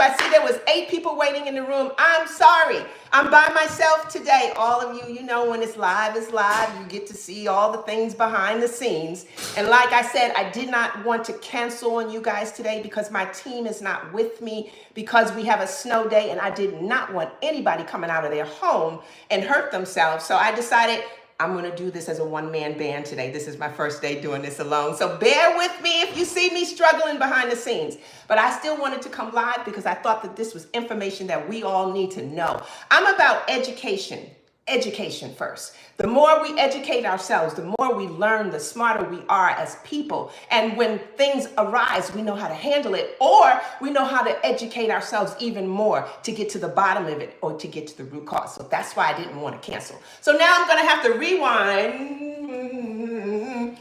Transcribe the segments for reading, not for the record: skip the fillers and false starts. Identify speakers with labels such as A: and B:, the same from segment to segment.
A: I see there was 8 people waiting in the room. I'm sorry. I'm by myself today. All of you, you know when it's live, you get to see all the things behind the scenes. And like I said, I did not want to cancel on you guys today because my team is not with me because we have a snow day and I did not want anybody coming out of their home and hurt themselves. So I decided I'm going to do this as a one-man band today. This is my first day doing this alone. So bear with me if you see me struggling behind the scenes. But I still wanted to come live because I thought that this was information that we all need to know. I'm about education. Education first. The more we educate ourselves, the more we learn, the smarter we are as people. And when things arise, we know how to handle it, or we know how to educate ourselves even more to get to the bottom of it or to get to the root cause. So that's why I didn't want to cancel. So now I'm going to have to rewind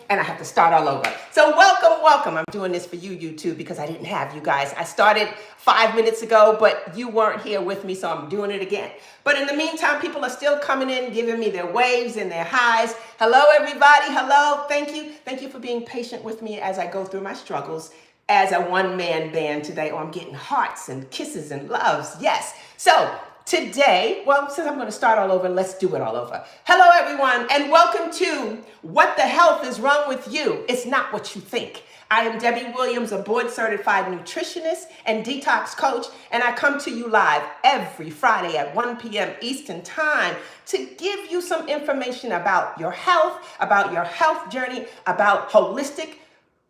A: and I have to start all over. So welcome. I'm doing this for you YouTube, because I didn't have you guys. I started 5 minutes ago, but you weren't here with me, so I'm doing it again. But in the meantime, people are still coming in, giving me their waves and their highs. Hello, everybody. Hello. Thank you. Thank you for being patient with me as I go through my struggles as a one-man band today. Oh, I'm getting hearts and kisses and loves. Yes. So today, well, since I'm going to start all over, let's do it all over. Hello, everyone, and welcome to What the Health is Wrong with You? It's Not What You Think. I am Debbie Williams, a board-certified nutritionist and detox coach, and I come to you live every Friday at 1 p.m. Eastern Time to give you some information about your health journey, about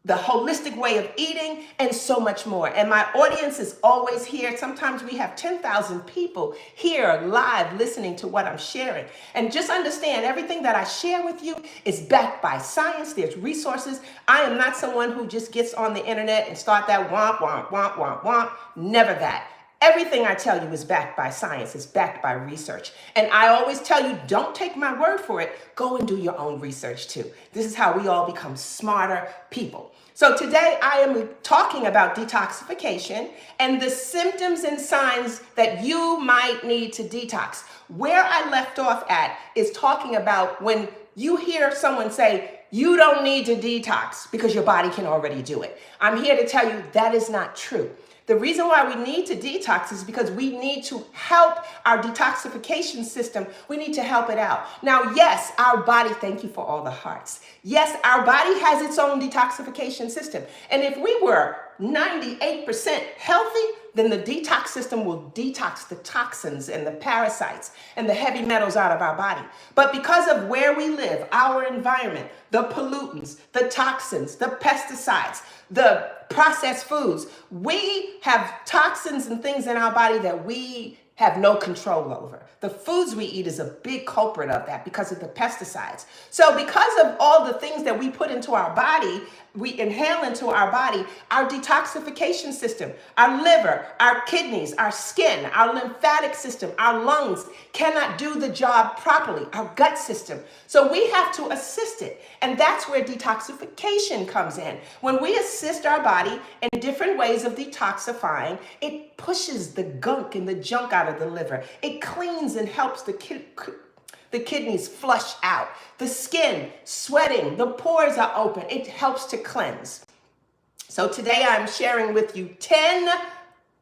A: the holistic way of eating, and so much more. And my audience is always here. Sometimes we have 10,000 people here live listening to what I'm sharing. And just understand, everything that I share with you is backed by science. There's resources. I am not someone who just gets on the internet and start that womp. Never that. Everything I tell you is backed by science, is backed by research. And I always tell you, don't take my word for it. Go and do your own research too. This is how we all become smarter people. So today I am talking about detoxification and the symptoms and signs that you might need to detox. Where I left off at is talking about when you hear someone say, you don't need to detox because your body can already do it. I'm here to tell you that is not true. The reason why we need to detox is because we need to help our detoxification system. We need to help it out. Now, yes, our body, thank you for all the hearts. Yes, our body has its own detoxification system. And if we were 98% healthy, then the detox system will detox the toxins and the parasites and the heavy metals out of our body. But because of where we live, our environment, the pollutants, the toxins, the pesticides, the processed foods, we have toxins and things in our body that we have no control over. The foods we eat is a big culprit of that because of the pesticides. So because of all the things that we put into our body, we inhale into our body, our detoxification system, our liver, our kidneys, our skin, our lymphatic system, our lungs cannot do the job properly, our gut system. So we have to assist it. And that's where detoxification comes in. When we assist our body in different ways of detoxifying, it pushes the gunk and the junk out of the liver. It cleans and helps the kidneys flush out. The skin, sweating, the pores are open. It helps to cleanse. So today I'm sharing with you 10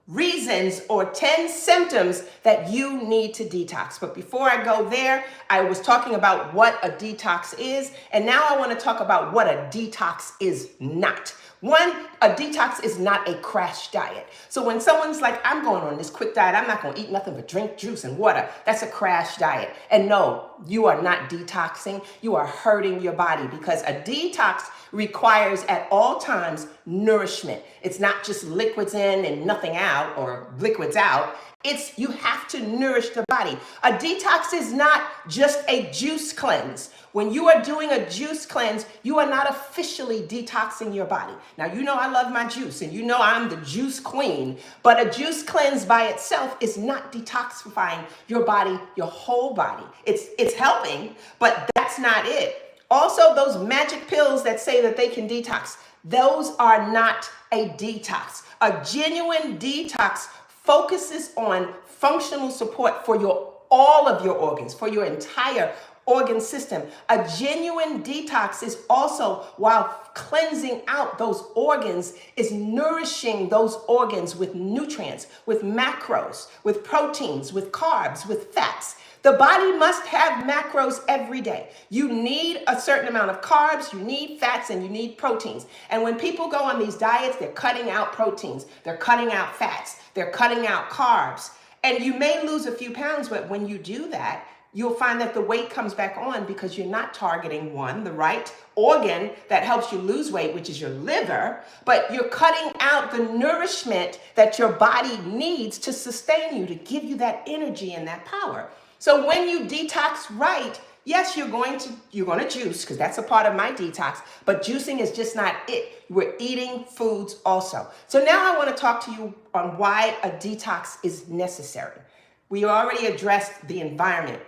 A: reasons or 10 symptoms that you need to detox. But before I go there, I was talking about what a detox is, and now I want to talk about what a detox is not. One, a detox is not a crash diet. So when someone's like, I'm going on this quick diet, I'm not going to eat nothing but drink juice and water, that's a crash diet. And no, you are not detoxing. You are hurting your body, because a detox requires at all times nourishment. It's not just liquids in and nothing out, or liquids out. You have to nourish the body. A detox is not just a juice cleanse. When you are doing a juice cleanse, you are not officially detoxing your body. Now, you know I love my juice, and you know I'm the juice queen, but a juice cleanse by itself is not detoxifying your body, your whole body. It's helping, but that's not it. Also, those magic pills that say that they can detox, those are not a detox. A genuine detox focuses on functional support for all of your organs, for your entire organ system. A genuine detox is also, while cleansing out those organs, is nourishing those organs with nutrients, with macros, with proteins, with carbs, with fats. The body must have macros every day. You need a certain amount of carbs, you need fats, and you need proteins. And when people go on these diets, they're cutting out proteins, they're cutting out fats, they're cutting out carbs. And you may lose a few pounds, but when you do that, you'll find that the weight comes back on because you're not targeting the right organ that helps you lose weight, which is your liver, but you're cutting out the nourishment that your body needs to sustain you, to give you that energy and that power. So when you detox right, yes, you're going to juice, because that's a part of my detox, but juicing is just not it. We're eating foods also. So now I want to talk to you on why a detox is necessary. We already addressed the environment,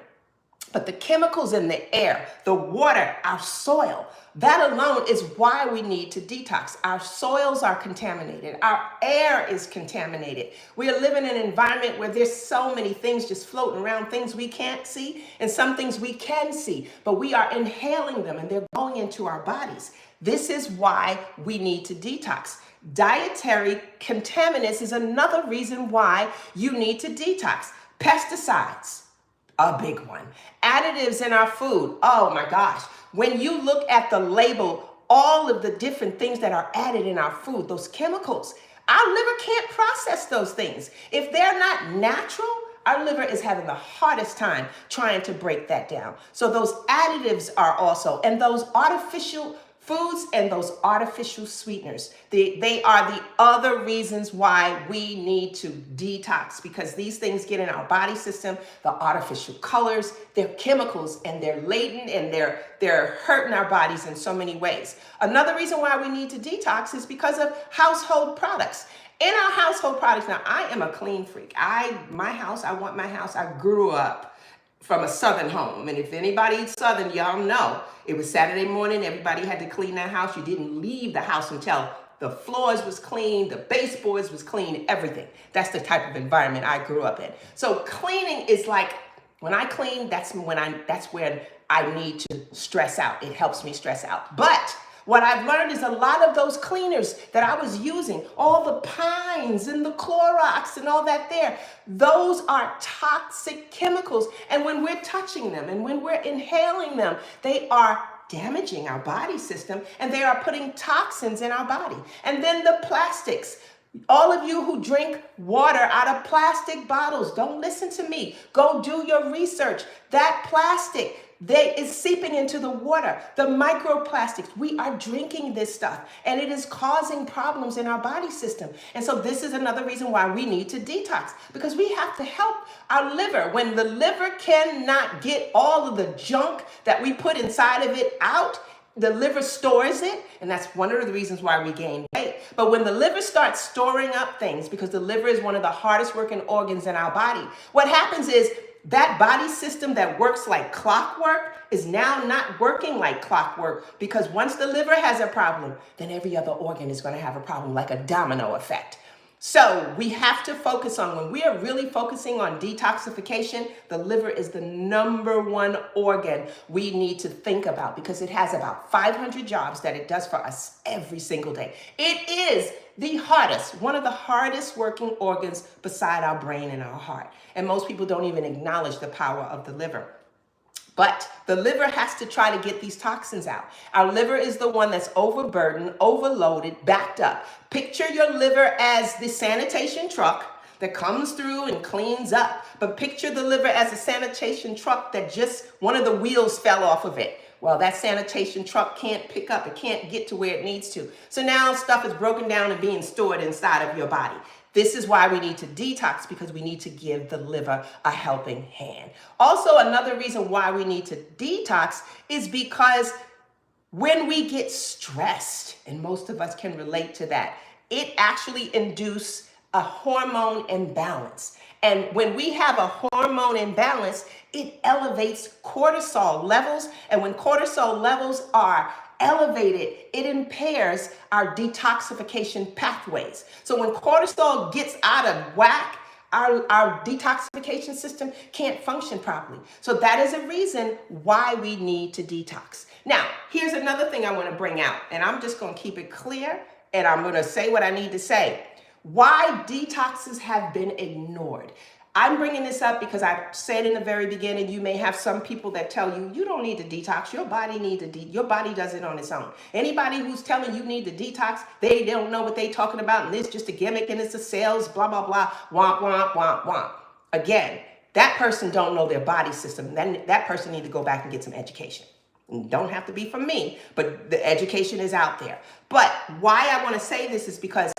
A: but the chemicals in the air, the water, our soil, that alone is why we need to detox. Our soils are contaminated. Our air is contaminated. We are living in an environment where there's so many things just floating around, things we can't see, and some things we can see, but we are inhaling them and they're going into our bodies. This is why we need to detox. Dietary contaminants is another reason why you need to detox. Pesticides, a big one. Additives in our food. Oh my gosh. When you look at the label, all of the different things that are added in our food, those chemicals, our liver can't process those things. If they're not natural, our liver is having the hardest time trying to break that down. So those additives are also, and those artificial foods and those artificial sweeteners, they are the other reasons why we need to detox, because these things get in our body system, the artificial colors, they're chemicals, and they're latent, and they're hurting our bodies in so many ways. Another reason why we need to detox is because of household products. In our household products, now I am a clean freak. I want my house. I grew up from a Southern home. And if anybody's Southern, y'all know it was Saturday morning. Everybody had to clean that house. You didn't leave the house until the floors was clean, the baseboards was clean, everything. That's the type of environment I grew up in. So cleaning is like, when I clean, that's when I need to stress out. It helps me stress out. But what I've learned is a lot of those cleaners that I was using, all the pines and the Clorox and all that there, those are toxic chemicals. And when we're touching them and when we're inhaling them, they are damaging our body system and they are putting toxins in our body. And then the plastics. All of you who drink water out of plastic bottles, don't listen to me. Go do your research. That plastic, is seeping into the water. The microplastics, we are drinking this stuff and it is causing problems in our body system. And so this is another reason why we need to detox, because we have to help our liver. When the liver cannot get all of the junk that we put inside of it out, the liver stores it, and that's one of the reasons why we gain weight. But when the liver starts storing up things, because the liver is one of the hardest working organs in our body, what happens is that body system that works like clockwork is now not working like clockwork, because once the liver has a problem, then every other organ is going to have a problem, like a domino effect. So we have to focus on, when we are really focusing on detoxification, the liver is the number one organ we need to think about, because it has about 500 jobs that it does for us every single day. It is the hardest, one of the hardest working organs beside our brain and our heart. And most people don't even acknowledge the power of the liver. But the liver has to try to get these toxins out. Our liver is the one that's overburdened, overloaded, backed up. Picture your liver as the sanitation truck that comes through and cleans up. But picture the liver as a sanitation truck that just one of the wheels fell off of it. Well, that sanitation truck can't pick up. It can't get to where it needs to. So now stuff is broken down and being stored inside of your body. This is why we need to detox, because we need to give the liver a helping hand. Also, another reason why we need to detox is because when we get stressed, and most of us can relate to that, it actually induces a hormone imbalance. And when we have a hormone imbalance, it elevates cortisol levels. And when cortisol levels are elevated, it impairs our detoxification pathways. So when cortisol gets out of whack, our detoxification system can't function properly. So that is a reason why we need to detox. Now, here's another thing I want to bring out, and I'm just going to keep it clear, and I'm going to say what I need to say. Why detoxes have been ignored. I'm bringing this up because I said in the very beginning, you may have some people that tell you, you don't need to detox. Your body needs to your body does it on its own. Anybody who's telling you need to detox, they don't know what they're talking about. And it's just a gimmick and it's a sales, blah, blah, blah, womp, womp, womp, womp. Again, that person don't know their body system. Then that person need to go back and get some education. Don't have to be from me, but the education is out there. But why I want to say this is because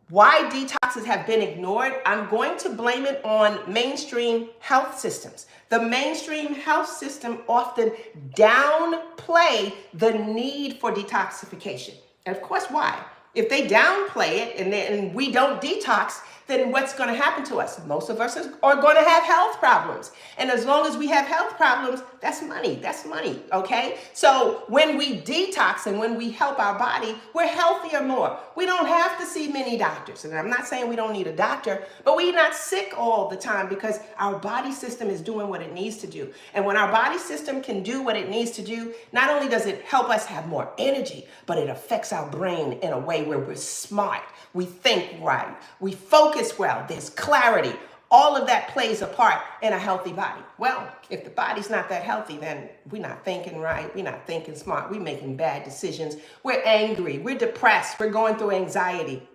A: why detoxes have been ignored, I'm going to blame it on mainstream health systems. The mainstream health system often downplay the need for detoxification. And of course, why? If they downplay it and we don't detox, then what's going to happen to us? Most of us are going to have health problems. And as long as we have health problems, that's money, okay? So when we detox and when we help our body, we're healthier more. We don't have to see many doctors. And I'm not saying we don't need a doctor, but we're not sick all the time because our body system is doing what it needs to do. And when our body system can do what it needs to do, not only does it help us have more energy, but it affects our brain in a way where we're smart. We think right. We focus well. There's clarity. All of that plays a part in a healthy body. Well, if the body's not that healthy, then we're not thinking right. We're not thinking smart. We're making bad decisions. We're angry. We're depressed. We're going through anxiety.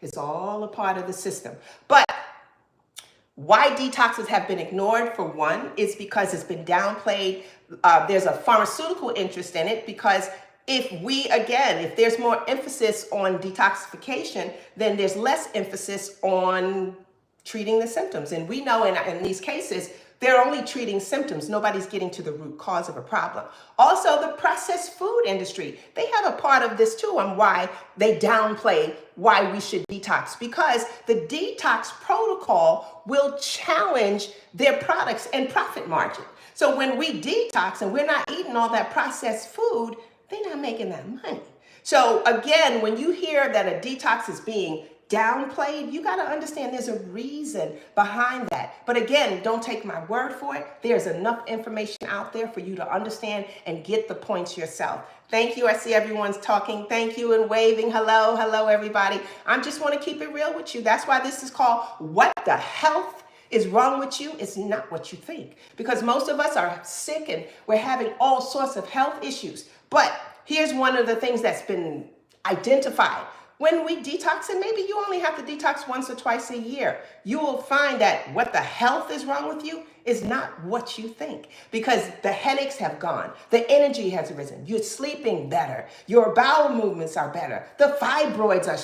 A: It's all a part of the system. But why detoxes have been ignored, for one, is because it's been downplayed. There's a pharmaceutical interest in it because if there's more emphasis on detoxification, then there's less emphasis on treating the symptoms. And we know in these cases, they're only treating symptoms. Nobody's getting to the root cause of a problem. Also, the processed food industry, they have a part of this too on why they downplay why we should detox, because the detox protocol will challenge their products and profit margin. So when we detox and we're not eating all that processed food, they're not making that money. So again, when you hear that a detox is being downplayed, you got to understand there's a reason behind that. But again, don't take my word for it. There's enough information out there for you to understand and get the points yourself. Thank you. I see everyone's talking. Thank you and waving. Hello, everybody. I just want to keep it real with you. That's why this is called What the Health is Wrong with You. It's not what you think, because most of us are sick and we're having all sorts of health issues. But here's one of the things that's been identified. When we detox, and maybe you only have to detox once or twice a year, you will find that what the health is wrong with you is not what you think, because the headaches have gone, the energy has risen, you're sleeping better, your bowel movements are better, the fibroids are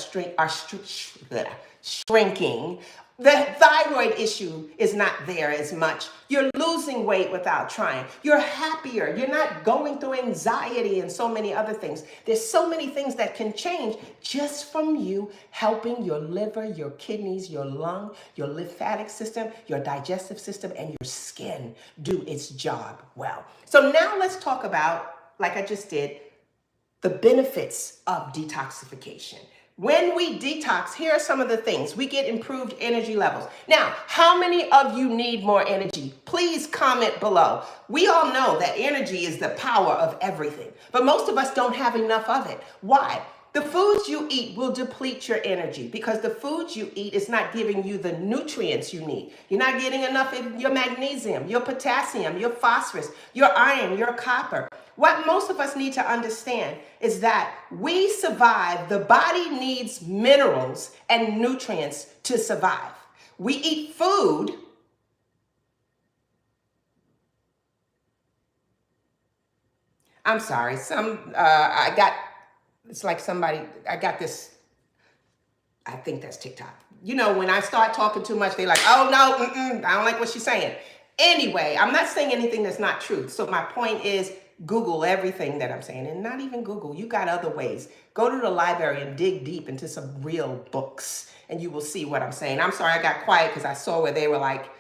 A: shrinking. The thyroid issue is not there as much. You're losing weight without trying. You're happier. You're not going through anxiety and so many other things. There's so many things that can change just from you helping your liver, your kidneys, your lung, your lymphatic system, your digestive system, and your skin do its job well. So now let's talk about, like I just did, the benefits of detoxification. When we detox, here are some of the things. We get improved energy levels. Now, how many of you need more energy? Please comment below. We all know that energy is the power of everything, but most of us don't have enough of it. Why? The foods you eat will deplete your energy because the foods you eat is not giving you the nutrients you need. You're not getting enough of your magnesium, your potassium, your phosphorus, your iron, your copper. What most of us need to understand is that we survive. The body needs minerals and nutrients to survive. We eat food. I'm sorry. It's like somebody, I got this, I think that's TikTok. You know, when I start talking too much, they're like, oh no, I don't like what she's saying. Anyway, I'm not saying anything that's not true. So my point is, Google everything that I'm saying, and not even Google. You got other ways. Go to the library and dig deep into some real books, and you will see what I'm saying. I'm sorry I got quiet because I saw where they were like,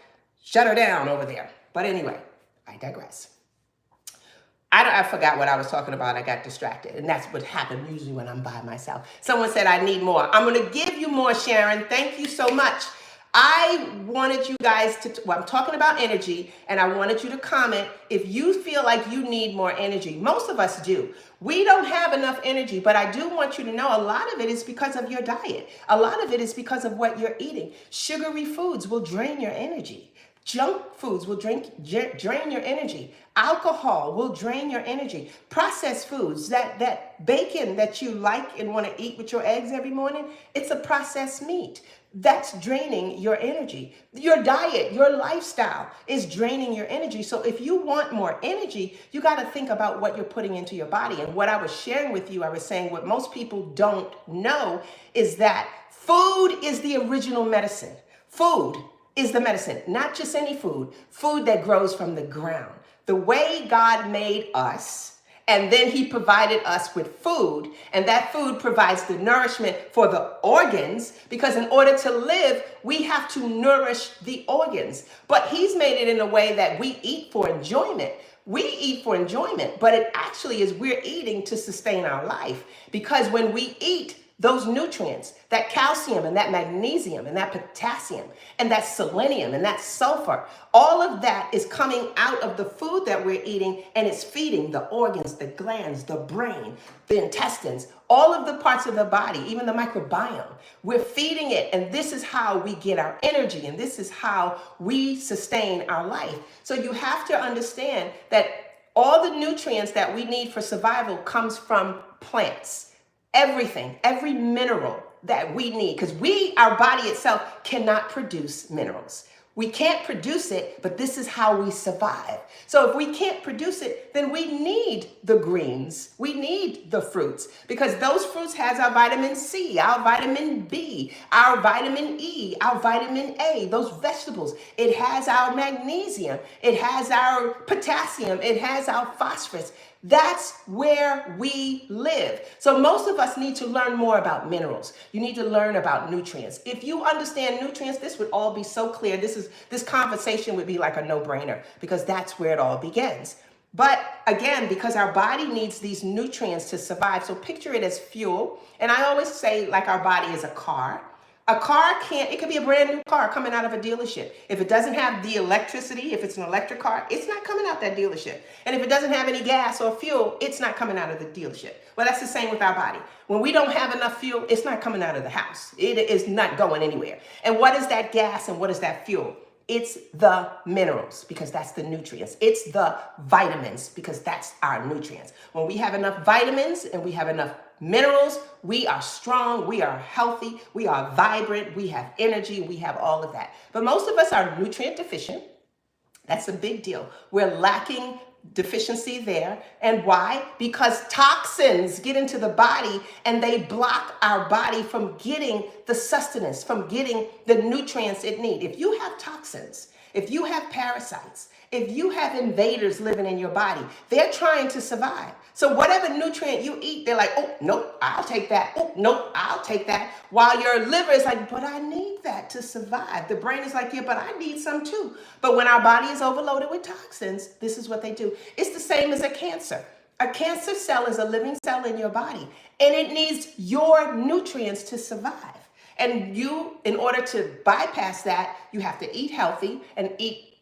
A: shut her down over there. But anyway, I digress. I forgot what I was talking about. I got distracted, and that's what happened usually when I'm by myself. Someone said I need more. I'm going to give you more, Sharon. Thank you so much. I wanted you guys to, well, I'm talking about energy, and I wanted you to comment if you feel like you need more energy. Most of us do. We don't have enough energy, but I do want you to know a lot of it is because of your diet. A lot of it is because of what you're eating. Sugary foods will drain your energy. Junk foods will drain your energy. Alcohol will drain your energy. Processed foods, that bacon that you like and want to eat with your eggs every morning, it's a processed meat. That's draining your energy. Your diet, your lifestyle is draining your energy. So if you want more energy, you got to think about what you're putting into your body. And what I was sharing with you, I was saying what most people don't know is that food is the original medicine. Food is the medicine, not just any food, food that grows from the ground. The way God made us, and then he provided us with food, and that food provides the nourishment for the organs, because in order to live, we have to nourish the organs. But he's made it in a way that we eat for enjoyment. We eat for enjoyment, but it actually is we're eating to sustain our life, because when we eat, those nutrients, that calcium and that magnesium and that potassium and that selenium and that sulfur, all of that is coming out of the food that we're eating, and it's feeding the organs, the glands, the brain, the intestines, all of the parts of the body, even the microbiome. We're feeding it, and this is how we get our energy, and this is how we sustain our life. So you have to understand that all the nutrients that we need for survival comes from plants. Everything, every mineral that we need, because our body itself cannot produce minerals. We can't produce it, but this is how we survive. So if we can't produce it, then we need the greens. We need the fruits, because those fruits has our vitamin C, our vitamin B, our vitamin E, our vitamin A, those vegetables. It has our magnesium. It has our potassium. It has our phosphorus. That's where we live. So most of us need to learn more about minerals. You need to learn about nutrients. If you understand nutrients, this would all be so clear. This conversation would be like a no-brainer, because that's where it all begins. But again, because our body needs these nutrients to survive, so picture it as fuel. And I always say, like, our body is a car. A car it could be a brand new car coming out of a dealership. If it doesn't have the electricity, if it's an electric car, it's not coming out that dealership. And if it doesn't have any gas or fuel, it's not coming out of the dealership. Well, that's the same with our body. When we don't have enough fuel, it's not coming out of the house. It is not going anywhere. And what is that gas and what is that fuel? It's the minerals, because that's the nutrients. It's the vitamins, because that's our nutrients. When we have enough vitamins and we have enough minerals, we are strong, we are healthy, we are vibrant, we have energy, we have all of that. But most of us are nutrient deficient. That's a big deal. We're lacking deficiency there. And why? Because toxins get into the body and they block our body from getting the sustenance, from getting the nutrients it needs. If you have toxins, if you have parasites, if you have invaders living in your body, they're trying to survive. So whatever nutrient you eat, they're like, oh, nope, I'll take that. Oh, nope, I'll take that. While your liver is like, but I need that to survive. The brain is like, yeah, but I need some too. But when our body is overloaded with toxins, this is what they do. It's the same as a cancer. A cancer cell is a living cell in your body, and it needs your nutrients to survive. And you, in order to bypass that, you have to eat healthy and eat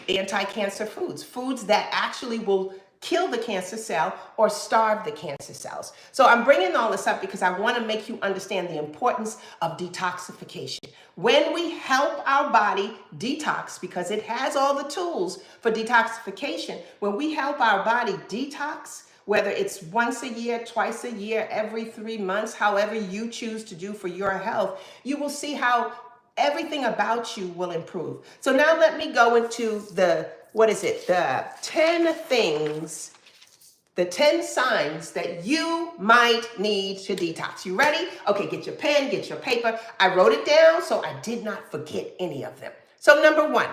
A: anti-cancer foods, foods that actually will kill the cancer cell or starve the cancer cells. So I'm bringing all this up because I want to make you understand the importance of detoxification. When we help our body detox, because it has all the tools for detoxification, when we help our body detox, whether it's once a year, twice a year, every 3 months, however you choose to do for your health, you will see how everything about you will improve. So now let me go into the 10 things, the 10 signs that you might need to detox. You ready? Okay, get your pen, get your paper. I wrote it down so I did not forget any of them. So number 1,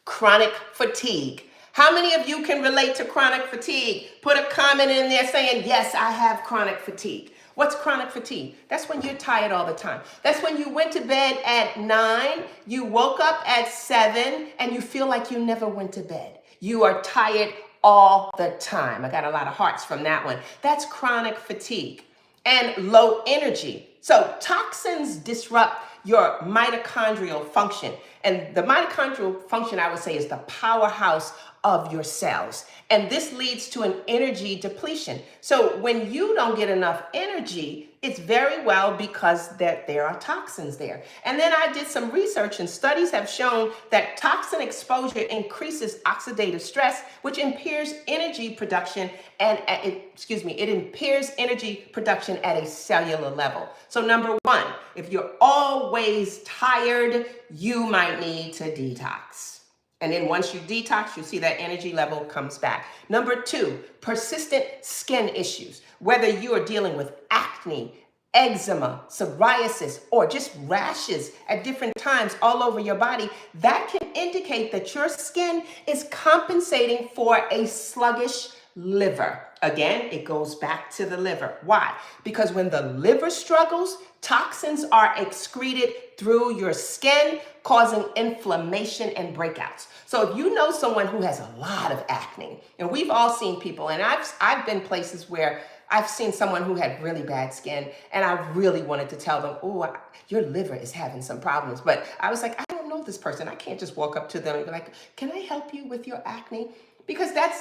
A: chronic fatigue. How many of you can relate to chronic fatigue? Put a comment in there saying, yes, I have chronic fatigue. What's chronic fatigue? That's when you're tired all the time. That's when you went to bed at 9, you woke up at 7, and you feel like you never went to bed. You are tired all the time. I got a lot of hearts from that one. That's chronic fatigue. And low energy. So toxins disrupt your mitochondrial function. And the mitochondrial function, I would say, is the powerhouse of your cells. And this leads to an energy depletion. So when you don't get enough energy, it's very well because there are toxins there. And then I did some research, and studies have shown that toxin exposure increases oxidative stress, which impairs energy production and it impairs energy production at a cellular level. So number one, if you're always tired, you might need to detox. And then once you detox, you see that energy level comes back. Number two, persistent skin issues. Whether you are dealing with acne, eczema, psoriasis, or just rashes at different times all over your body, that can indicate that your skin is compensating for a sluggish liver. Again, it goes back to the liver. Why? Because when the liver struggles, toxins are excreted through your skin, causing inflammation and breakouts. So if you know someone who has a lot of acne, and we've all seen people, and I've been places where I've seen someone who had really bad skin, and I really wanted to tell them, oh, your liver is having some problems. But I was like, I don't know this person. I can't just walk up to them and be like, can I help you with your acne? Because that's,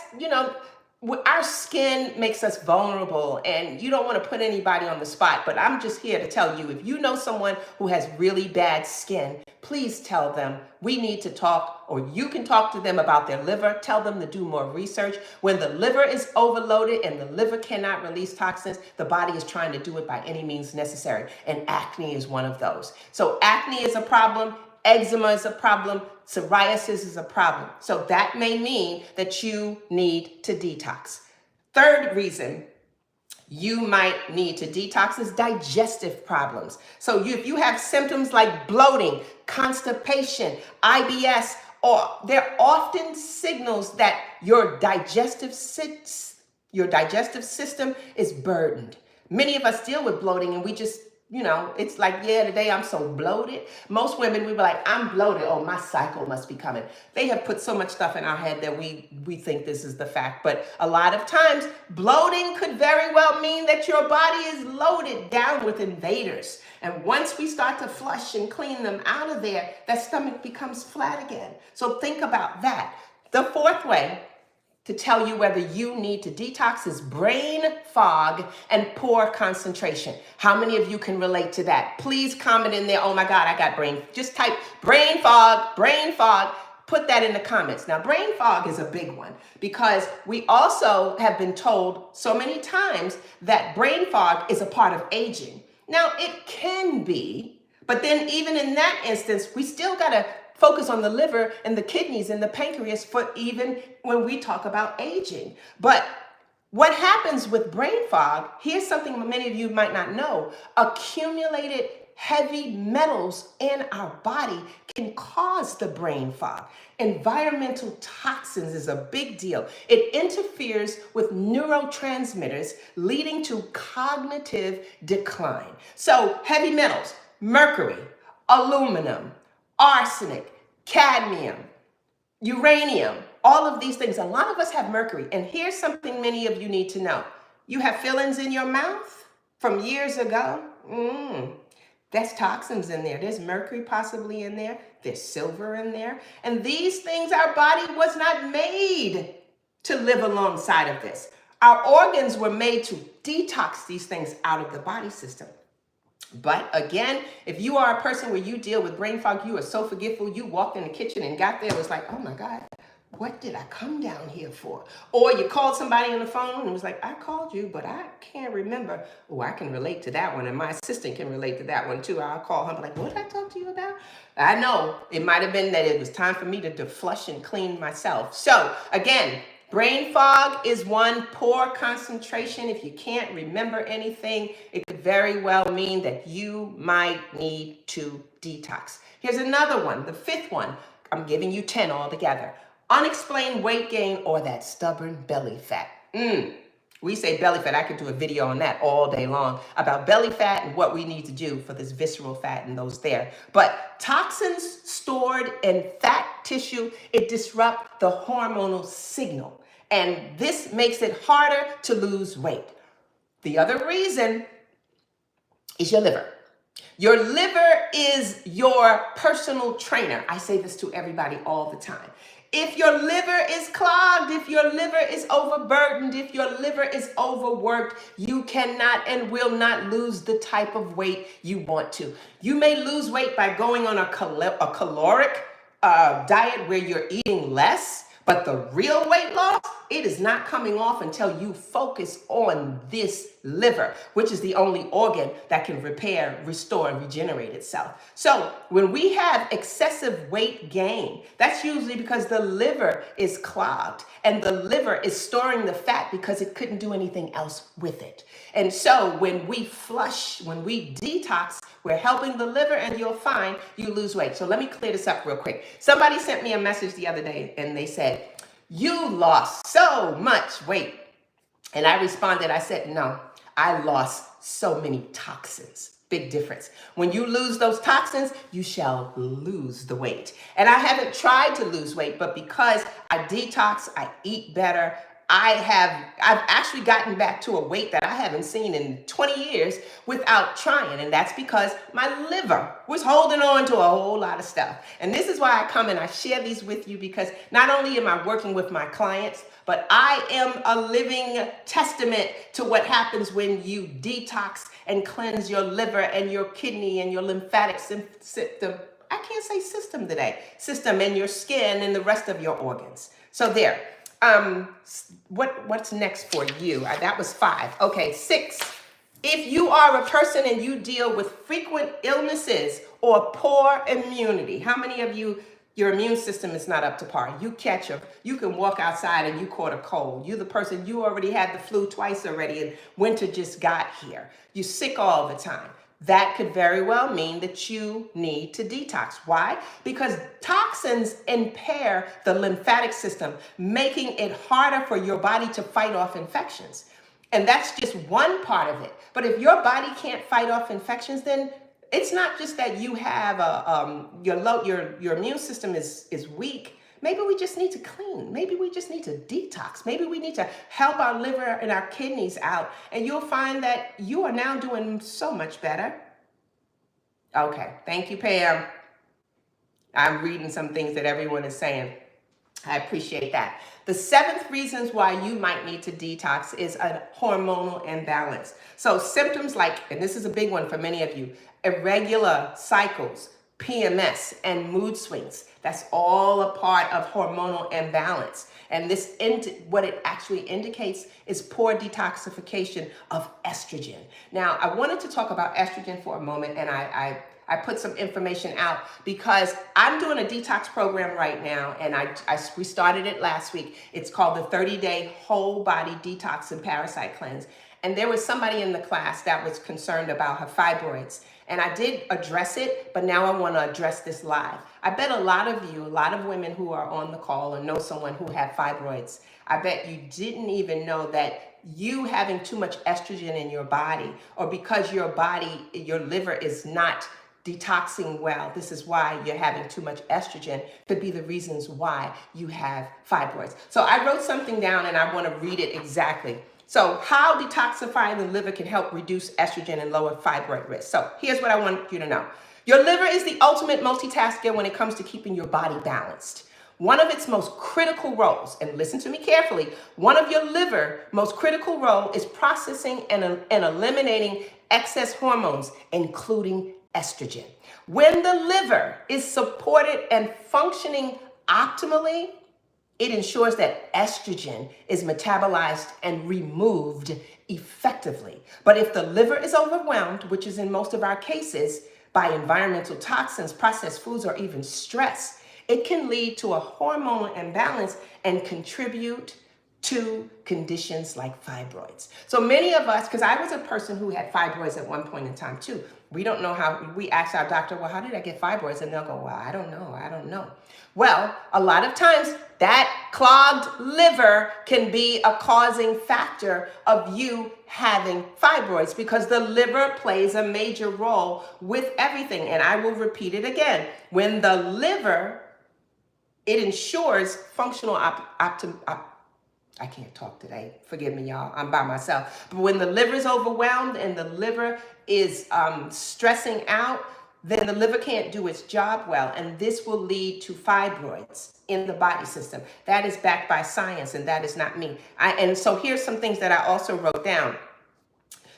A: our skin makes us vulnerable, and you don't want to put anybody on the spot, but I'm just here to tell you, if you know someone who has really bad skin, please tell them we need to talk, or you can talk to them about their liver. Tell them to do more research. When the liver is overloaded and the liver cannot release toxins, the body is trying to do it by any means necessary, and acne is one of those. So acne is a problem. Eczema is a problem. Psoriasis is a problem. So that may mean that you need to detox. Third reason you might need to detox is digestive problems. So if you have symptoms like bloating, constipation, IBS, or they're often signals that your digestive system is burdened. Many of us deal with bloating, and we just, it's like, yeah, today I'm so bloated. Most women, we were like, I'm bloated. Oh, my cycle must be coming. They have put so much stuff in our head that we think this is the fact. But a lot of times, bloating could very well mean that your body is loaded down with invaders. And once we start to flush and clean them out of there, that stomach becomes flat again. So think about that. The fourth way to tell you whether you need to detox is brain fog and poor concentration. How many of you can relate to that? Please comment in there. Oh my God, I got brain. Just type brain fog, brain fog. Put that in the comments. Now, brain fog is a big one because we also have been told so many times that brain fog is a part of aging. Now, it can be, but then even in that instance, we still got to focus on the liver and the kidneys and the pancreas for even when we talk about aging. But what happens with brain fog, here's something many of you might not know. Accumulated heavy metals in our body can cause the brain fog. Environmental toxins is a big deal. It interferes with neurotransmitters, leading to cognitive decline. So heavy metals, mercury, aluminum, arsenic, cadmium, uranium, all of these things. A lot of us have mercury. And here's something many of you need to know. You have fillings in your mouth from years ago. That's toxins in there. There's mercury possibly in there. There's silver in there. And these things, our body was not made to live alongside of this. Our organs were made to detox these things out of the body system. But again, if you are a person where you deal with brain fog, you are so forgetful, you walked in the kitchen and got there, it was like, oh my God, what did I come down here for? Or you called somebody on the phone and was like, I called you, but I can't remember. Oh, I can relate to that one. And my assistant can relate to that one too. I'll call her and be like, what did I talk to you about? I know it might have been that it was time for me to flush and clean myself. So again, brain fog is one. Poor concentration. If you can't remember anything, it could very well mean that you might need to detox. Here's another one, the fifth one. I'm giving you 10 altogether. Unexplained weight gain or that stubborn belly fat. We say belly fat. I could do a video on that all day long about belly fat and what we need to do for this visceral fat and those there. But toxins stored in fat tissue, it disrupts the hormonal signal. And this makes it harder to lose weight. The other reason is your liver. Your liver is your personal trainer. I say this to everybody all the time. If your liver is clogged, if your liver is overburdened, if your liver is overworked, you cannot and will not lose the type of weight you want to. You may lose weight by going on a caloric diet where you're eating less, but the real weight loss, it is not coming off until you focus on this liver, which is the only organ that can repair, restore, and regenerate itself. So when we have excessive weight gain, that's usually because the liver is clogged and the liver is storing the fat because it couldn't do anything else with it. And so when we flush, when we detox, we're helping the liver, and you'll find you lose weight. So let me clear this up real quick. Somebody sent me a message the other day and they said, "You lost so much weight." And I responded, I said, "No, I lost so many toxins." Big difference. When you lose those toxins, you shall lose the weight. And I haven't tried to lose weight, but because I detox, I eat better, I've actually gotten back to a weight that I haven't seen in 20 years without trying. And that's because my liver was holding on to a whole lot of stuff. And this is why I come and I share these with you, because not only am I working with my clients, but I am a living testament to what happens when you detox and cleanse your liver and your kidney and your lymphatic system. I can't say system today. System, and your skin and the rest of your organs. So there. What's next for you? That was 5. Okay, 6. If you are a person and you deal with frequent illnesses or poor immunity, how many of you, your immune system is not up to par? You catch you can walk outside and you caught a cold. You're the person, you already had the flu twice already and winter just got here. You're sick all the time. That could very well mean that you need to detox. Why? Because toxins impair the lymphatic system, making it harder for your body to fight off infections. And that's just one part of it. But if your body can't fight off infections, then it's not just that you have your immune system is weak. Maybe we just need to clean. Maybe we just need to detox. Maybe we need to help our liver and our kidneys out. And you'll find that you are now doing so much better. Okay, thank you, Pam. I'm reading some things that everyone is saying. I appreciate that. The 7th reasons why you might need to detox is a hormonal imbalance. So symptoms like, and this is a big one for many of you, irregular cycles, PMS, and mood swings. That's all a part of hormonal imbalance. And this, what it actually indicates is poor detoxification of estrogen. Now, I wanted to talk about estrogen for a moment, and I put some information out because I'm doing a detox program right now, and we started it last week. It's called the 30-day whole body detox and parasite cleanse. And there was somebody in the class that was concerned about her fibroids. And I did address it, but now I want to address this live. I bet a lot of women who are on the call or know someone who had fibroids, I bet you didn't even know that you having too much estrogen in your body, or because your liver is not detoxing well, this is why you're having too much estrogen, could be the reasons why you have fibroids. So I wrote something down and I want to read it exactly. So how detoxifying the liver can help reduce estrogen and lower fibroid risk. So here's what I want you to know. Your liver is the ultimate multitasker when it comes to keeping your body balanced. One of its most critical roles, and listen to me carefully, one of your liver's most critical role is processing and eliminating excess hormones, including estrogen. When the liver is supported and functioning optimally, it ensures that estrogen is metabolized and removed effectively. But if the liver is overwhelmed, which is in most of our cases, by environmental toxins, processed foods, or even stress, it can lead to a hormonal imbalance and contribute to conditions like fibroids. So many of us, because I was a person who had fibroids at one point in time too. We don't know how, we ask our doctor, well, how did I get fibroids? And they'll go, well, I don't know. Well, a lot of times that clogged liver can be a causing factor of you having fibroids, because the liver plays a major role with everything. And I will repeat it again. When the liver, it ensures functional I can't talk today. Forgive me, y'all. I'm by myself. But when the liver is overwhelmed and the liver is stressing out, then the liver can't do its job well. And this will lead to fibroids in the body system. That is backed by science, and that is not me. And so here's some things that I also wrote down.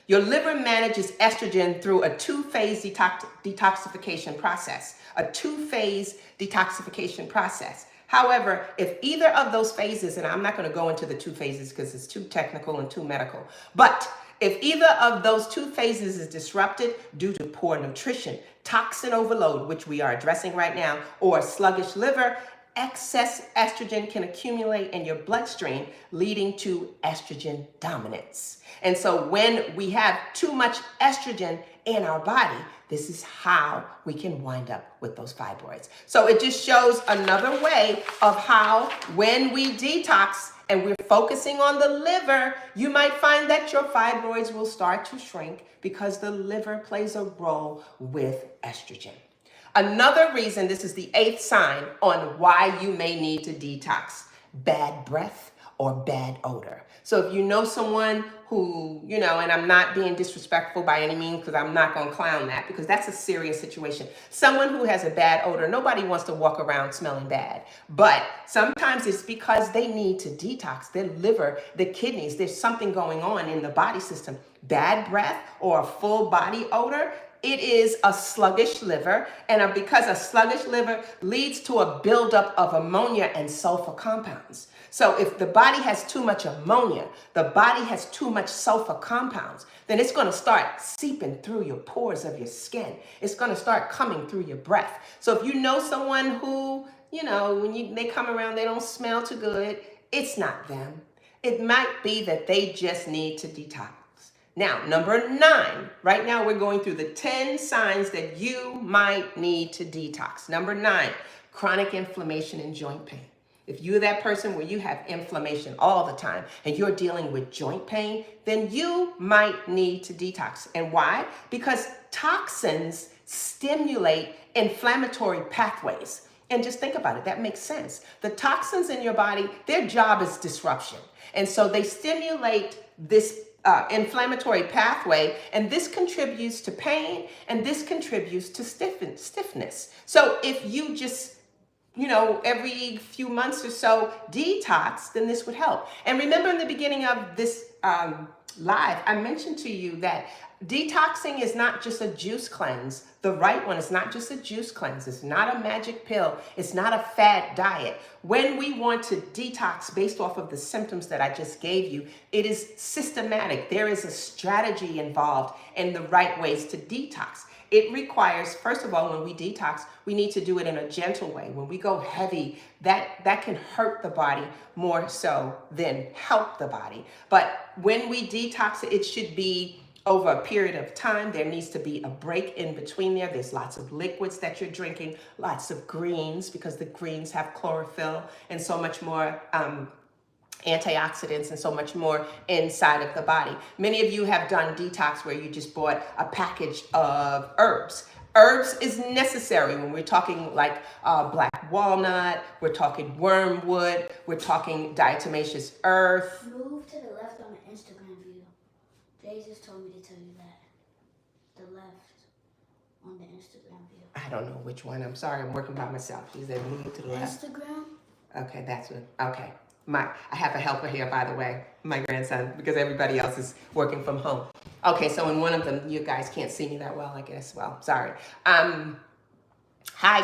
A: Your liver manages estrogen through a two-phase detoxification process. A two-phase detoxification process. However, if either of those phases, and I'm not going to go into the two phases because it's too technical and too medical, but if either of those two phases is disrupted due to poor nutrition, toxin overload, which we are addressing right now, or a sluggish liver, excess estrogen can accumulate in your bloodstream, leading to estrogen dominance. And so when we have too much estrogen in our body, this is how we can wind up with those fibroids. So it just shows another way of how when we detox and we're focusing on the liver, you might find that your fibroids will start to shrink because the liver plays a role with estrogen. Another reason, this is the 8th sign on why you may need to detox: bad breath or bad odor. So if you know someone who, and I'm not being disrespectful by any means, because I'm not going to clown that, because that's a serious situation. Someone who has a bad odor, nobody wants to walk around smelling bad. But sometimes it's because they need to detox their liver, the kidneys. There's something going on in the body system. Bad breath or a full body odor, it is a sluggish liver, and because a sluggish liver leads to a buildup of ammonia and sulfur compounds. So if the body has too much ammonia, the body has too much sulfur compounds, then it's going to start seeping through your pores of your skin. It's going to start coming through your breath. So if you know someone who, when they come around, they don't smell too good, it's not them. It might be that they just need to detox. Now, number 9, right now we're going through the 10 signs that you might need to detox. Number 9, chronic inflammation and joint pain. If you're that person where you have inflammation all the time and you're dealing with joint pain, then you might need to detox. And why? Because toxins stimulate inflammatory pathways. And just think about it, that makes sense. The toxins in your body, their job is disruption. And so they stimulate this inflammatory pathway, and this contributes to pain, and this contributes to stiffness. So if you just, every few months or so detox, then this would help. And remember in the beginning of this live, I mentioned to you that detoxing is not just a juice cleanse. The right one is not just a juice cleanse. It's not a magic pill. It's not a fad diet. When we want to detox based off of the symptoms that I just gave you, it is systematic. There is a strategy involved in the right ways to detox. It requires, first of all, when we detox, we need to do it in a gentle way. When we go heavy, that can hurt the body more so than help the body. But when we detox, it should be over a period of time. There needs to be a break in between there. There's lots of liquids that you're drinking, lots of greens, because the greens have chlorophyll and so much more antioxidants and so much more inside of the body. Many of you have done detox where you just bought a package of herbs. Herbs is necessary when we're talking like black walnut, we're talking wormwood, we're talking diatomaceous earth.
B: Move to the left on the Instagram view. Jay just told me to tell you that. The left on the Instagram view.
A: I don't know which one. I'm sorry, I'm working by myself. She said move to the left.
B: Instagram?
A: Okay, that's it. Okay. I have a helper here, by the way, my grandson, because everybody else is working from home. Okay, so in one of them, you guys can't see me that well, I guess. Well, sorry. Hi,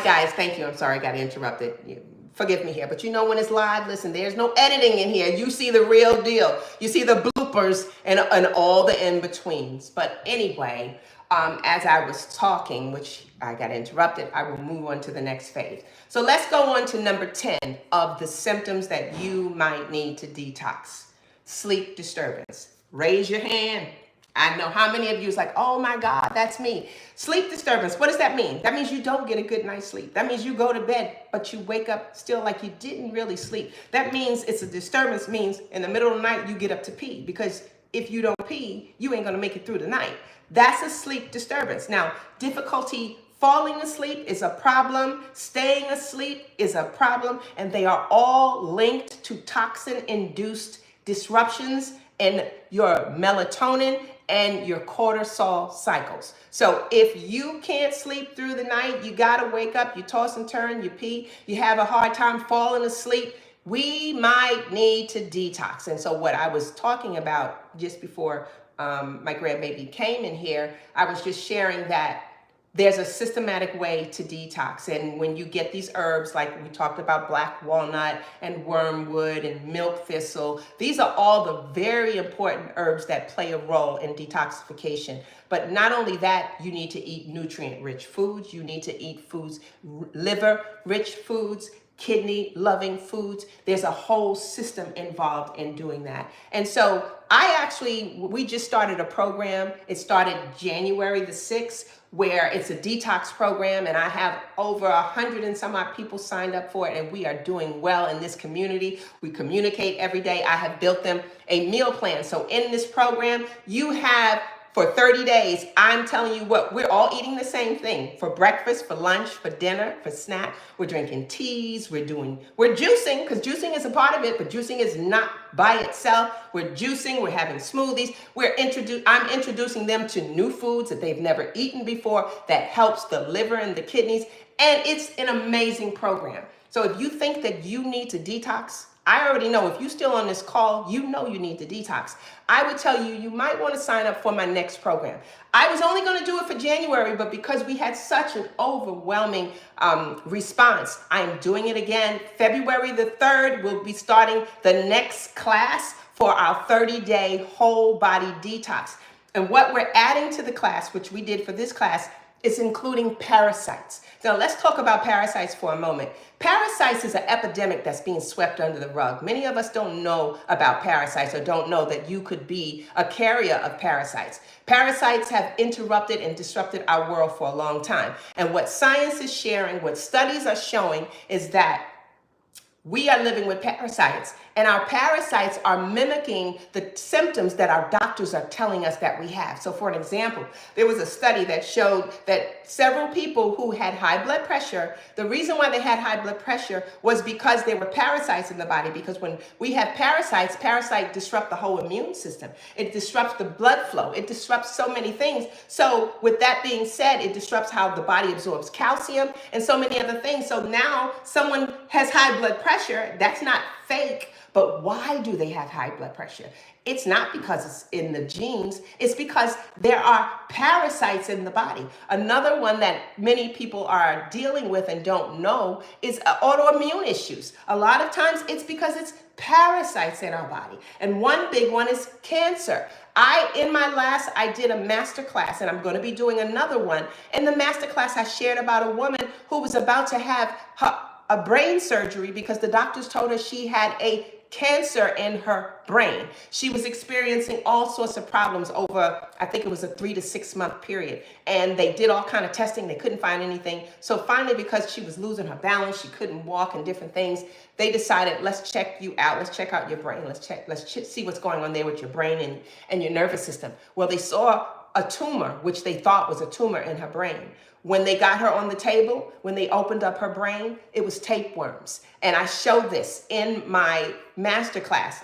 A: guys. Thank you. I'm sorry I got interrupted. Forgive me here. But when it's live, listen, there's no editing in here. You see the real deal. You see the bloopers and all the in-betweens. But anyway, as I was talking, which I got interrupted, I will move on to the next phase. So let's go on to number 10 of the symptoms that you might need to detox. Sleep disturbance. Raise your hand. I know how many of you is like, oh my God, that's me. Sleep disturbance, what does that mean? That means you don't get a good night's sleep. That means you go to bed, but you wake up still like you didn't really sleep. That means it's a disturbance, means in the middle of the night, you get up to pee, because if you don't pee, you ain't gonna make it through the night. That's a sleep disturbance. Now, difficulty falling asleep is a problem. Staying asleep is a problem. And they are all linked to toxin-induced disruptions in your melatonin and your cortisol cycles. So if you can't sleep through the night, you gotta wake up, you toss and turn, you pee, you have a hard time falling asleep, we might need to detox. And so what I was talking about just before my grandbaby came in here, I was just sharing that there's a systematic way to detox. And when you get these herbs, like we talked about black walnut and wormwood and milk thistle, these are all the very important herbs that play a role in detoxification. But not only that, you need to eat nutrient-rich foods. You need to eat foods, liver-rich foods, kidney-loving foods. There's a whole system involved in doing that. And so we just started a program. It started January the 6th, where it's a detox program, and I have over 100 and some odd people signed up for it, and we are doing well in this community. We communicate every day. I have built them a meal plan. So in this program, you have for 30 days, I'm telling you what, we're all eating the same thing for breakfast, for lunch, for dinner, for snack. We're drinking teas, we're juicing, because juicing is a part of it, but juicing is not by itself. We're juicing, we're having smoothies. I'm introducing them to new foods that they've never eaten before that helps the liver and the kidneys. And it's an amazing program. So if you think that you need to detox, I already know if you're still on this call, you know you need to detox. I would tell you, you might want to sign up for my next program. I was only going to do it for January, but because we had such an overwhelming response, I'm doing it again. February the 3rd, we'll be starting the next class for our 30-day whole body detox. And what we're adding to the class, which we did for this class, is including parasites. Now let's talk about parasites for a moment. Parasites is an epidemic that's being swept under the rug. Many of us don't know about parasites or don't know that you could be a carrier of parasites. Parasites have interrupted and disrupted our world for a long time. And what science is sharing, what studies are showing, is that we are living with parasites, and our parasites are mimicking the symptoms that our doctors are telling us that we have. So for an example, there was a study that showed that several people who had high blood pressure, the reason why they had high blood pressure was because there were parasites in the body. Because when we have parasites disrupt the whole immune system. It disrupts the blood flow. It disrupts so many things. So with that being said, it disrupts how the body absorbs calcium and so many other things. So now someone has high blood pressure. That's not fake. But why do they have high blood pressure? It's not because it's in the genes. It's because there are parasites in the body. Another one that many people are dealing with and don't know is autoimmune issues. A lot of times it's because it's parasites in our body. And one big one is cancer. I did a master class, and I'm going to be doing another one. In the master class, I shared about a woman who was about to have a brain surgery because the doctors told her she had a cancer in her brain. She was experiencing all sorts of problems over, I think it was a 3 to 6 month period. And they did all kind of testing. They couldn't find anything. So finally, because she was losing her balance, she couldn't walk and different things, they decided, let's check you out. Let's check out your brain. Let's see what's going on there with your brain and your nervous system. Well, they saw a tumor, which they thought was a tumor in her brain. When they got her on the table, when they opened up her brain, it was tapeworms. And I show this in my masterclass.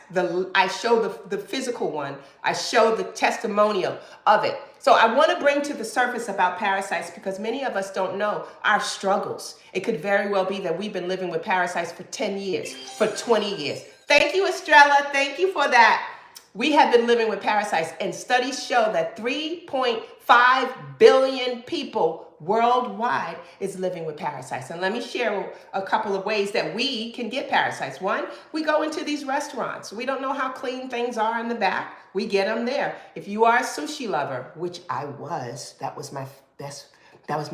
A: I show the physical one. I show the testimonial of it. So I want to bring to the surface about parasites because many of us don't know our struggles. It could very well be that we've been living with parasites for 10 years, for 20 years. Thank you, Estrella. Thank you for that. We have been living with parasites, and studies show that 3.5 billion people worldwide is living with parasites. And let me share a couple of ways that we can get parasites. One, we go into these restaurants. We don't know how clean things are in the back. We get them there. If you are a sushi lover, which I was, that was my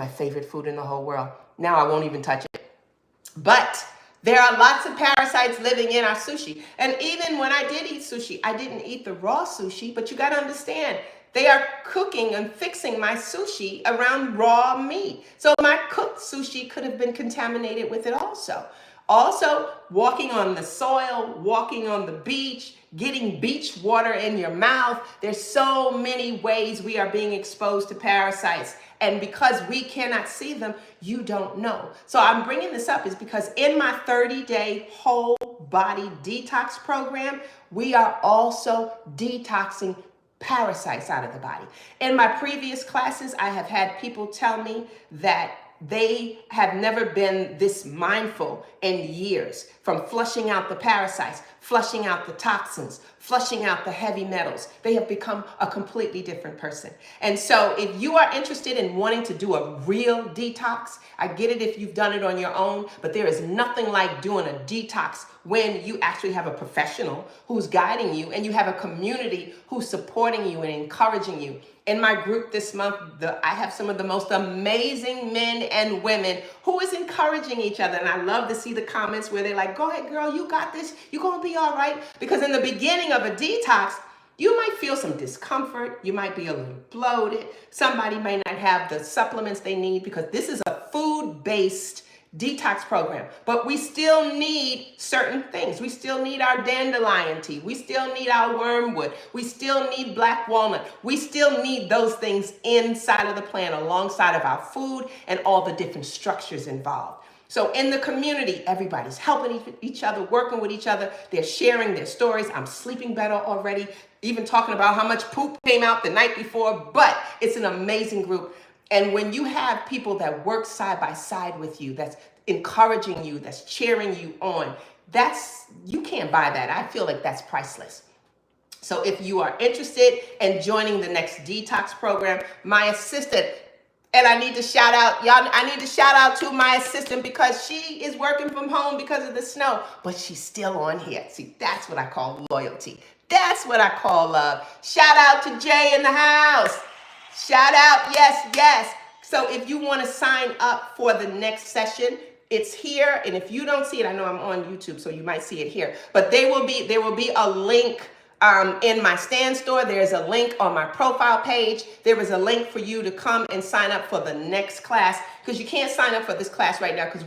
A: favorite food in the whole world. Now I won't even touch it. But there are lots of parasites living in our sushi. And even when I did eat sushi, I didn't eat the raw sushi, but you got to understand, they are cooking and fixing my sushi around raw meat. So my cooked sushi could have been contaminated with it also. Also, walking on the soil, walking on the beach, getting beach water in your mouth. There's so many ways we are being exposed to parasites. And because we cannot see them, you don't know. So I'm bringing this up is because in my 30-day whole full body detox program, we are also detoxing parasites out of the body. In my previous classes, I have had people tell me that they have never been this mindful in years, from flushing out the parasites, flushing out the toxins, flushing out the heavy metals. They have become a completely different person. And so if you are interested in wanting to do a real detox, I get it if you've done it on your own, but there is nothing like doing a detox when you actually have a professional who's guiding you and you have a community who's supporting you and encouraging you. In my group this month, I have some of the most amazing men and women who is encouraging each other. And I love to see the comments where they're like, go ahead, girl, you got this. You're going to be all right. Because in the beginning of a detox, you might feel some discomfort. You might be a little bloated. Somebody may not have the supplements they need because this is a food-based detox program, but we still need certain things. We still need our dandelion tea. We still need our wormwood. We still need black walnut. We still need those things inside of the plan alongside of our food and all the different structures involved. So in the community, everybody's helping each other, working with each other. They're sharing their stories. I'm sleeping better already, even talking about how much poop came out the night before, but it's an amazing group. And when you have people that work side by side with you, that's encouraging you, that's cheering you on, you can't buy that. I feel like that's priceless. So if you are interested in joining the next detox program, my assistant, and I need to shout out, y'all, I need to shout out to my assistant because she is working from home because of the snow, but she's still on here. See, that's what I call loyalty. That's what I call love. Shout out to Jay in the house. Shout out, yes, yes. So if you want to sign up for the next session, it's here. And if you don't see it, I know I'm on YouTube, so you might see it here. But there will be a link in my Stand store. There's a link on my profile page. There is a link for you to come and sign up for the next class, because you can't sign up for this class right now because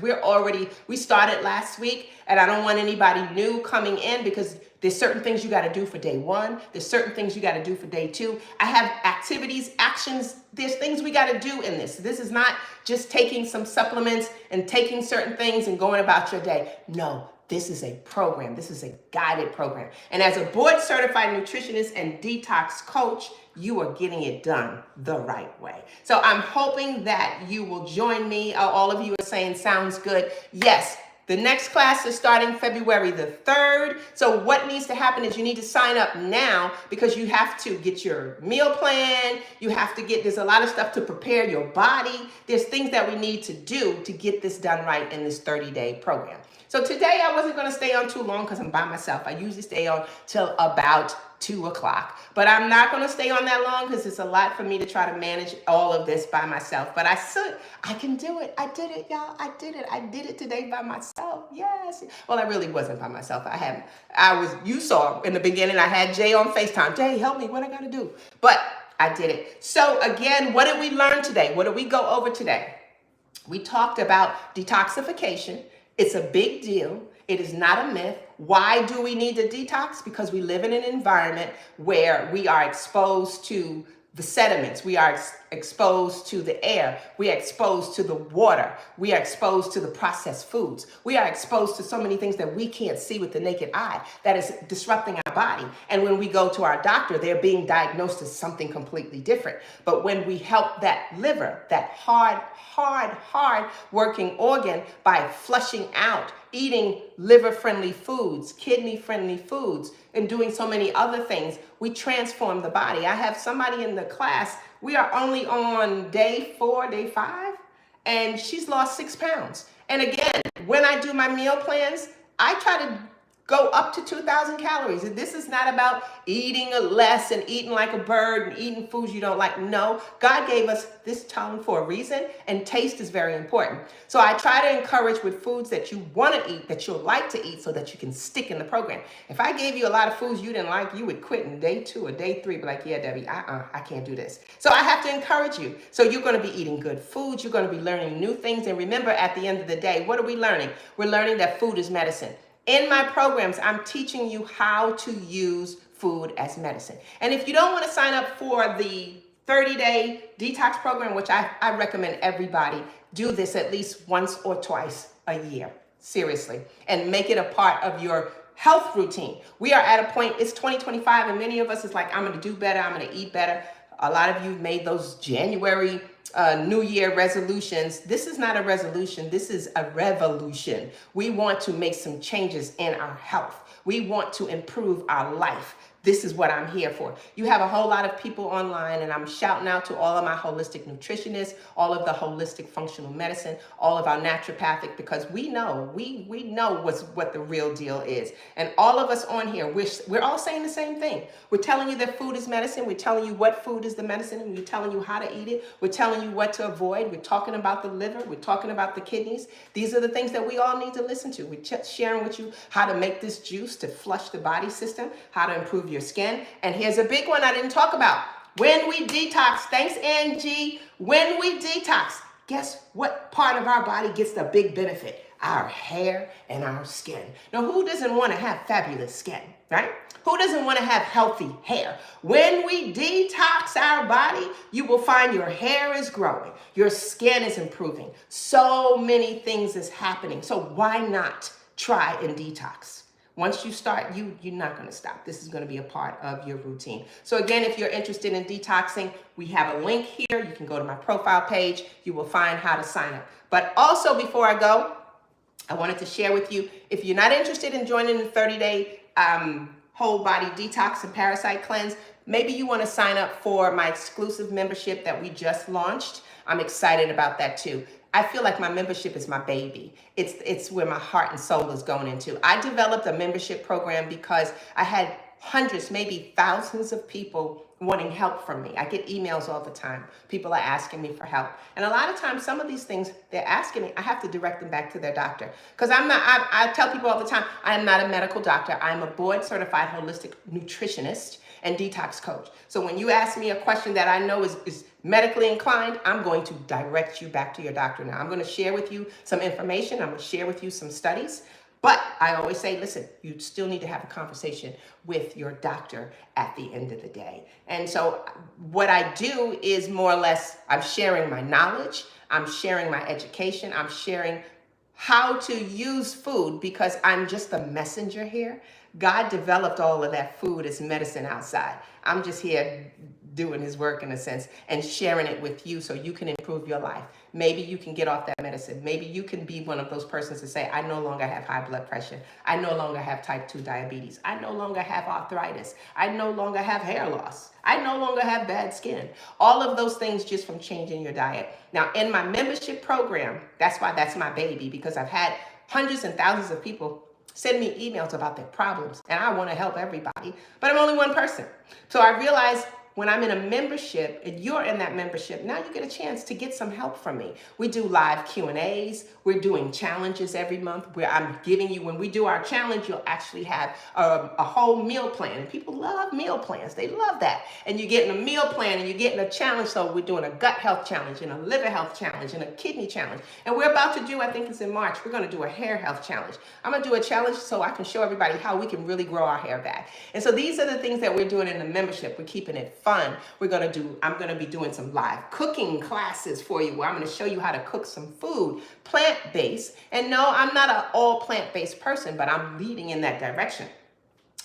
A: we started last week, and I don't want anybody new coming in because there's certain things you got to do for day one. There's certain things you got to do for day two. I have activities, actions. There's things we got to do in this. This is not just taking some supplements and taking certain things and going about your day. No, this is a program. This is a guided program. And as a board certified nutritionist and detox coach, you are getting it done the right way. So I'm hoping that you will join me. All of you are saying sounds good. Yes. The next class is starting February the 3rd. So what needs to happen is you need to sign up now because you have to get your meal plan. There's a lot of stuff to prepare your body. There's things that we need to do to get this done right in this 30-day program. So today I wasn't going to stay on too long because I'm by myself. I usually stay on till about 2 o'clock, but I'm not going to stay on that long because it's a lot for me to try to manage all of this by myself. But I can do it. I did it, y'all. I did it. I did it today by myself. Yes. Well, I really wasn't by myself. You saw in the beginning, I had Jay on FaceTime. Jay, help me. What I got to do? But I did it. So again, what did we learn today? What did we go over today? We talked about detoxification. It's a big deal. It is not a myth. Why do we need to detox? Because we live in an environment where we are exposed to the sediments. We are exposed to the air. We are exposed to the water. We are exposed to the processed foods. We are exposed to so many things that we can't see with the naked eye that is disrupting our body. And when we go to our doctor, they're being diagnosed as something completely different. But when we help that liver, that hard working organ by flushing out, eating liver-friendly foods, kidney-friendly foods, and doing so many other things, we transform the body. I have somebody in the class, we are only on day 4, day 5, and she's lost 6 pounds. And again, when I do my meal plans, I try to go up to 2,000 calories. And this is not about eating less and eating like a bird and eating foods you don't like. No, God gave us this tongue for a reason, and taste is very important. So I try to encourage with foods that you want to eat, that you'll like to eat, so that you can stick in the program. If I gave you a lot of foods you didn't like, you would quit in day 2 or day 3, be like, yeah, Debbie, I can't do this. So I have to encourage you. So you're going to be eating good foods. You're going to be learning new things. And remember, at the end of the day, what are we learning? We're learning that food is medicine. In my programs, I'm teaching you how to use food as medicine. And if you don't want to sign up for the 30-day detox program, which I recommend everybody do this at least once or twice a year. seriously, and make it a part of your health routine. We are at a point, it's 2025, and many of us is like, I'm going to do better, I'm going to eat better. A lot of you made those January New Year resolutions. This is not a resolution, this is a revolution. We want to make some changes in our health. We want to improve our life. This is what I'm here for. You have a whole lot of people online, and I'm shouting out to all of my holistic nutritionists, all of the holistic functional medicine, all of our naturopathic, because we know what the real deal is. And all of us on here, we're all saying the same thing. We're telling you that food is medicine. We're telling you what food is the medicine, and we're telling you how to eat it. We're telling you what to avoid. We're talking about the liver. We're talking about the kidneys. These are the things that we all need to listen to. We're sharing with you how to make this juice to flush the body system, how to improve your skin. And here's a big one I didn't talk about. When we detox, thanks Angie, when we detox, guess what part of our body gets the big benefit? Our hair and our skin. Now, who doesn't want to have fabulous skin, right? Who doesn't want to have healthy hair? When we detox our body, you will find your hair is growing, your skin is improving. So many things is happening. So why not try and detox? Once you start, you're not going to stop. This is going to be a part of your routine. So again, if you're interested in detoxing, we have a link here. You can go to my profile page. You will find how to sign up. But also, before I go, I wanted to share with you, if you're not interested in joining the 30-day whole body detox and parasite cleanse, maybe you want to sign up for my exclusive membership that we just launched. I'm excited about that too. I feel like my membership is my baby. It's where my heart and soul is going into. I developed a membership program because I had hundreds, maybe thousands of people wanting help from me. I get emails all the time. People are asking me for help. And a lot of times, some of these things they're asking me, I have to direct them back to their doctor. Because I tell people all the time, I am not a medical doctor. I'm a board certified holistic nutritionist and detox coach. So when you ask me a question that I know is medically inclined, I'm going to direct you back to your doctor. Now, I'm going to share with you some information. I'm going to share with you some studies. But I always say, listen, you still need to have a conversation with your doctor at the end of the day. And so what I do is more or less, I'm sharing my knowledge. I'm sharing my education. I'm sharing how to use food because I'm just a messenger here. God developed all of that food as medicine outside. I'm just here doing his work in a sense and sharing it with you so you can improve your life. Maybe you can get off that medicine. Maybe you can be one of those persons to say, I no longer have high blood pressure. I no longer have type 2 diabetes. I no longer have arthritis. I no longer have hair loss. I no longer have bad skin. All of those things just from changing your diet. Now, in my membership program, that's why that's my baby, because I've had hundreds and thousands of people send me emails about their problems, and I want to help everybody, but I'm only one person. So I realized when I'm in a membership and you're in that membership, now you get a chance to get some help from me. We do live Q&As. We're doing challenges every month where I'm giving you, when we do our challenge, you'll actually have a whole meal plan. And people love meal plans. They love that. And you're getting a meal plan and you're getting a challenge. So we're doing a gut health challenge and a liver health challenge and a kidney challenge. And we're about to do, I think it's in March, we're going to do a hair health challenge. I'm going to do a challenge so I can show everybody how we can really grow our hair back. And so these are the things that we're doing in the membership. We're keeping it fun. I'm going to be doing some live cooking classes for you where I'm going to show you how to cook some food, plant-based. And no, I'm not an all plant-based person, but I'm leading in that direction.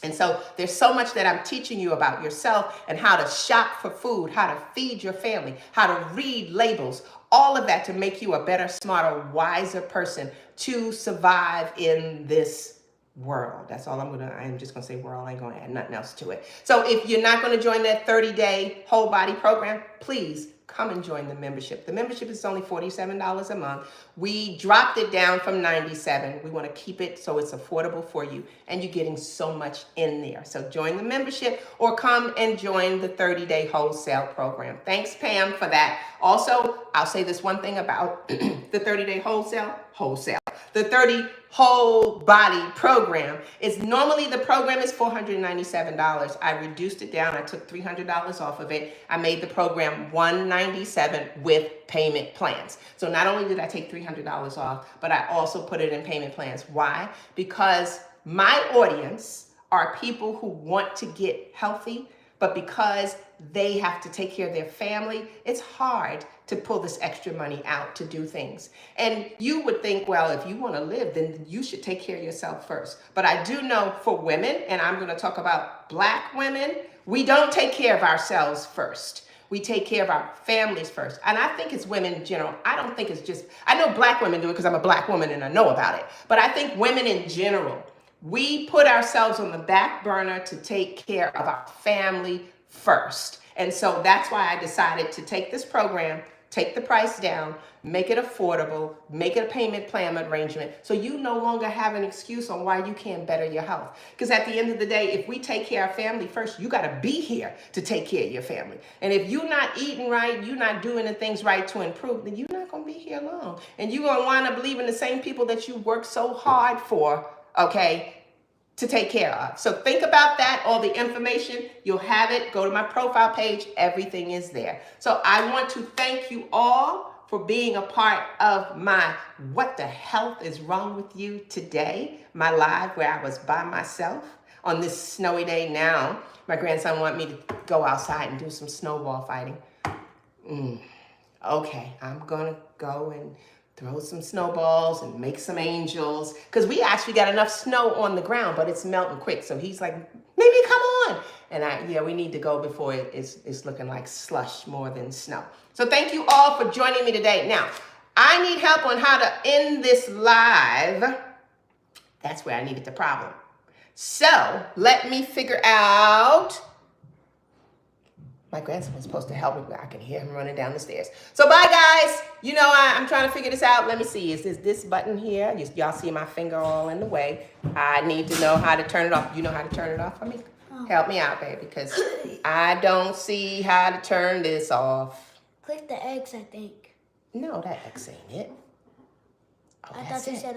A: And so there's so much that I'm teaching you about yourself and how to shop for food, how to feed your family, how to read labels, all of that to make you a better, smarter, wiser person to survive in this world. That's all I'm just going to say world. I ain't going to add nothing else to it. So if you're not going to join that 30-day whole body program, please come and join the membership. The membership is only $47 a month. We dropped it down from $97. We want to keep it so it's affordable for you and you're getting so much in there. So join the membership or come and join the 30-day wholesale program. Thanks, Pam, for that. Also, I'll say this one thing about the 30-day wholesale. The 30 whole body program is normally the program is $497. I reduced it down. I took $300 off of it. I made the program $197 with payment plans. So not only did I take $300 off, but I also put it in payment plans. Why? Because my audience are people who want to get healthy, But because they have to take care of their family, it's hard to pull this extra money out to do things. And you would think, well, if you want to live, then you should take care of yourself first. But I do know for women, and I'm going to talk about Black women, we don't take care of ourselves first. We take care of our families first. And I think it's women in general. I don't think it's just, I know Black women do it because I'm a Black woman and I know about it. But I think women in general, we put ourselves on the back burner to take care of our family first. And so that's why I decided to take this program, take the price down, make it affordable, make it a payment plan arrangement, so you no longer have an excuse on why you can't better your health. Because at the end of the day, if we take care of family first, you got to be here to take care of your family. And if you're not eating right, you're not doing the things right to improve, then you're not going to be here long. And you're going to wind up believing the same people that you work so hard for, okay, to take care of. So think about that, all the information, you'll have it. Go to my profile page, everything is there. So I want to thank you all for being a part of my What the Health is Wrong with You today, my live where I was by myself on this snowy day. Now my grandson wanted me to go outside and do some snowball fighting. Okay, I'm gonna go and throw some snowballs and make some angels, because we actually got enough snow on the ground, but it's melting quick. So he's like, maybe come on. And we need to go before it's looking like slush more than snow. So thank you all for joining me today. Now, I need help on how to end this live. That's where I needed the problem. So let me figure out. My grandson was supposed to help me, but I can hear him running down the stairs. So bye, guys. You know, I'm trying to figure this out. Let me see. Is this button here? Y'all see my finger all in the way. I need to know how to turn it off. You know how to turn it off for me? Help me out, baby, because I don't see how to turn this off.
B: Click the X, I think.
A: No, that X ain't it. Oh,
B: I
A: that's
B: thought you
A: it.
B: said